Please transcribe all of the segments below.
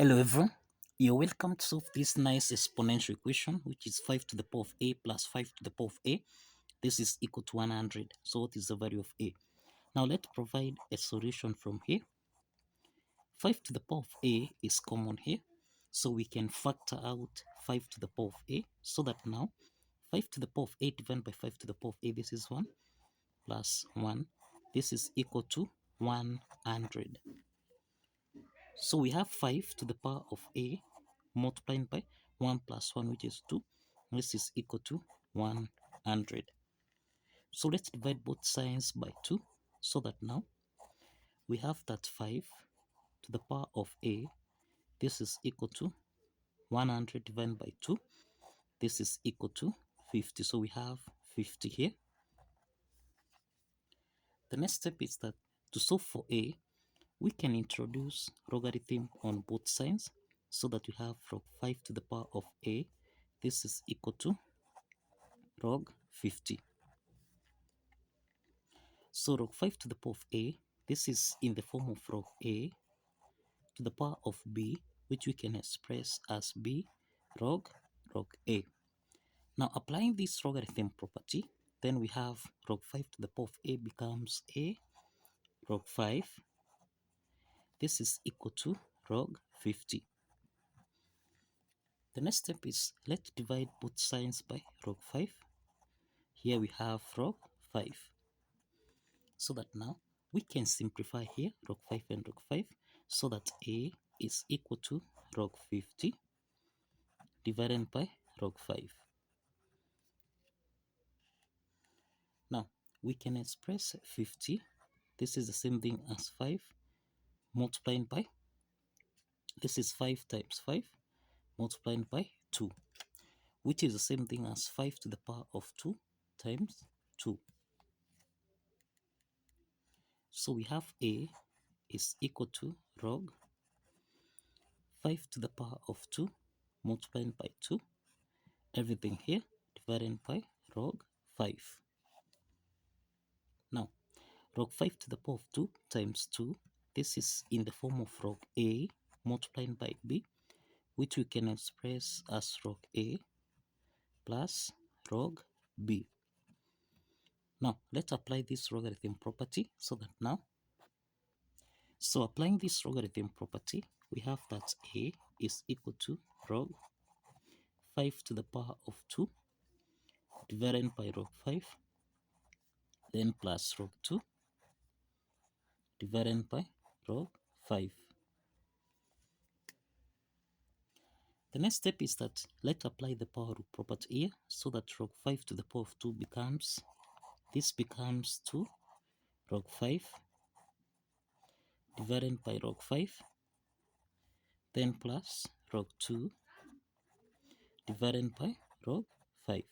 Hello everyone, you're welcome to solve this nice exponential equation which is 5 to the power of a plus 5 to the power of a. This is equal to 100. So what is the value of a? Now let's provide a solution from here. 5 to the power of a is common here. So we can factor out 5 to the power of a so that now 5 to the power of a divided by 5 to the power of a, this is 1 plus 1. This is equal to 100. So we have 5 to the power of a multiplied by 1 plus 1, which is 2. This is equal to 100. So let's divide both sides by 2 so that now we have that 5 to the power of a. This is equal to 100 divided by 2. This is equal to 50. So we have 50 here. The next step is that to solve for a, we can introduce logarithm on both sides so that we have log 5 to the power of a. This is equal to log 50. So log 5 to the power of a, this is in the form of log a to the power of b, which we can express as b log a. Now applying this logarithm property, then we have log 5 to the power of a becomes a log 5. This is equal to log 50. The next step is let's divide both sides by log 5. Here we have log 5. So that now we can simplify here log 5 and log 5 so that a is equal to log 50 divided by log 5. Now we can express 50. This is the same thing as 5 multiplied by, this is 5 times 5 multiplied by 2, which is the same thing as 5 to the power of 2 times 2. So we have a is equal to log 5 to the power of 2 multiplied by 2, everything here divided by log 5. Now, log 5 to the power of 2 times 2, this is in the form of log a multiplied by b, which we can express as log a plus log b. Now, let's apply this logarithm property so that now, so applying this logarithm property, we have that a is equal to log 5 to the power of 2 divided by log 5, then plus log 2 divided by log 5. The next step is that let's apply the power rule property here so that log 5 to the power of 2 becomes, this becomes 2 log 5 divided by log 5, then plus log 2 divided by log 5.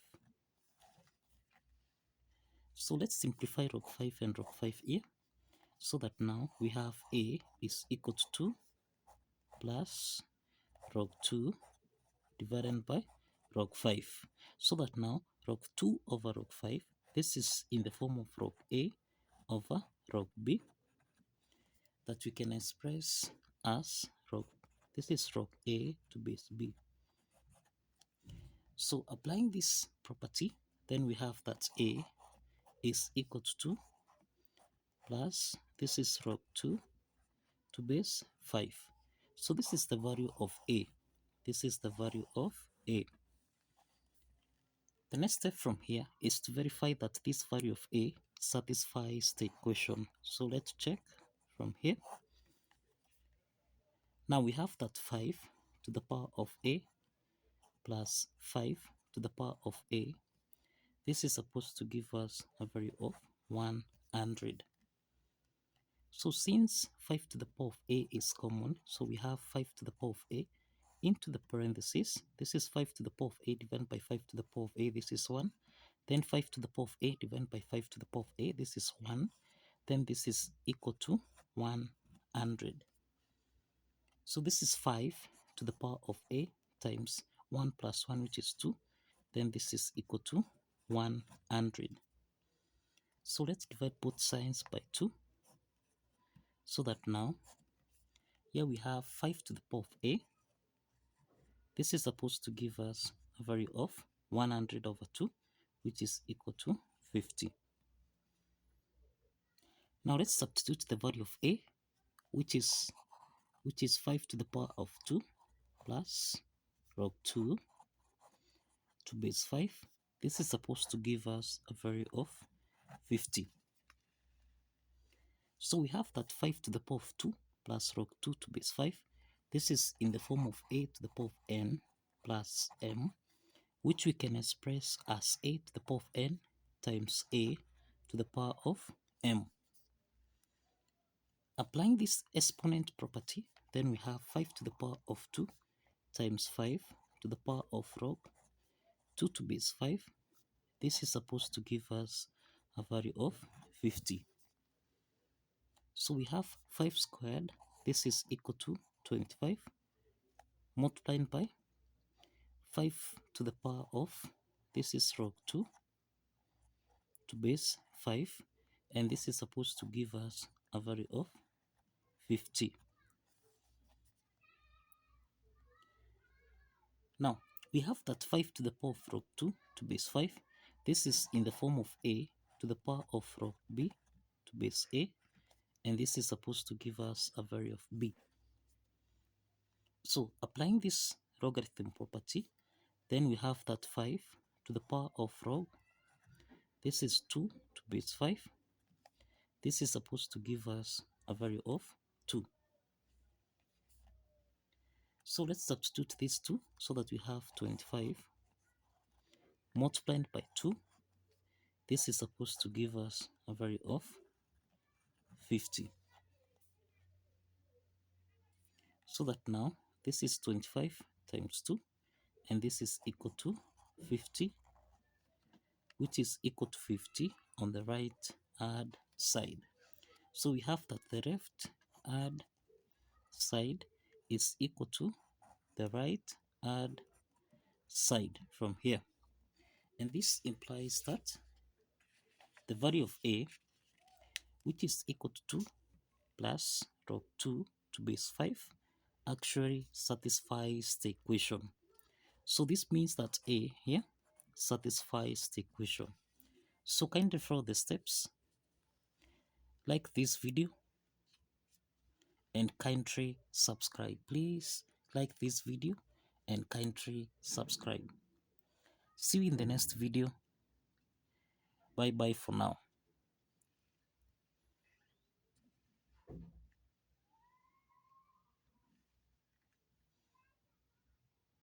So let's simplify log 5 and log 5 here so that now we have a is equal to 2 plus log 2 divided by log 5. So that now log 2 over log 5, this is in the form of log a over log b, that we can express as log, this is log a to base b. So applying this property, then we have that a is equal to 2 plus, this is log 2 to base 5. So this is the value of a. This is the value of a. The next step from here is to verify that this value of a satisfies the equation. So let's check from here. Now we have that 5 to the power of a plus 5 to the power of a. This is supposed to give us a value of 100. So since 5 to the power of a is common, so we have 5 to the power of a into the parentheses. This is 5 to the power of a divided by 5 to the power of a, this is 1. Then 5 to the power of a divided by 5 to the power of a, this is 1. Then this is equal to 100. So this is 5 to the power of a times 1 plus 1, which is 2. Then this is equal to 100. So let's divide both sides by 2 so that now Here we have 5 to the power of a. This is supposed to give us a value of 100 over 2, which is equal to 50. Now let's substitute the value of a, which is 5 to the power of 2 plus log 2 to base 5. This is supposed to give us a value of 50. So we have that 5 to the power of 2 plus log 2 to base 5. This is in the form of a to the power of n plus m, which we can express as a to the power of n times a to the power of m. Applying this exponent property, then we have 5 to the power of 2 times 5 to the power of log 2 to base 5. This is supposed to give us a value of 50. So we have 5 squared, this is equal to 25, multiplied by 5 to the power of, this is log 2 to base 5, and this is supposed to give us a value of 50. Now, we have that 5 to the power of log 2 to base 5. This is in the form of a to the power of log b to base a, and this is supposed to give us a value of b. So, applying this logarithm property, then we have that 5 to the power of log, this is 2 to base 5. This is supposed to give us a value of 2. So let's substitute these two so that we have 25 multiplied by 2. This is supposed to give us a value of 50. So that now this is 25 times 2, and this is equal to 50, which is equal to 50 on the right hand side. So we have that the left hand side is equal to the right hand side from here. And this implies that the value of a, which is equal to 2 plus log 2 to base 5, actually satisfies the equation. So this means that a here satisfies the equation. So kindly follow the steps, like this video, and kindly subscribe. Please like this video and kindly subscribe. See you in the next video. Bye bye for now.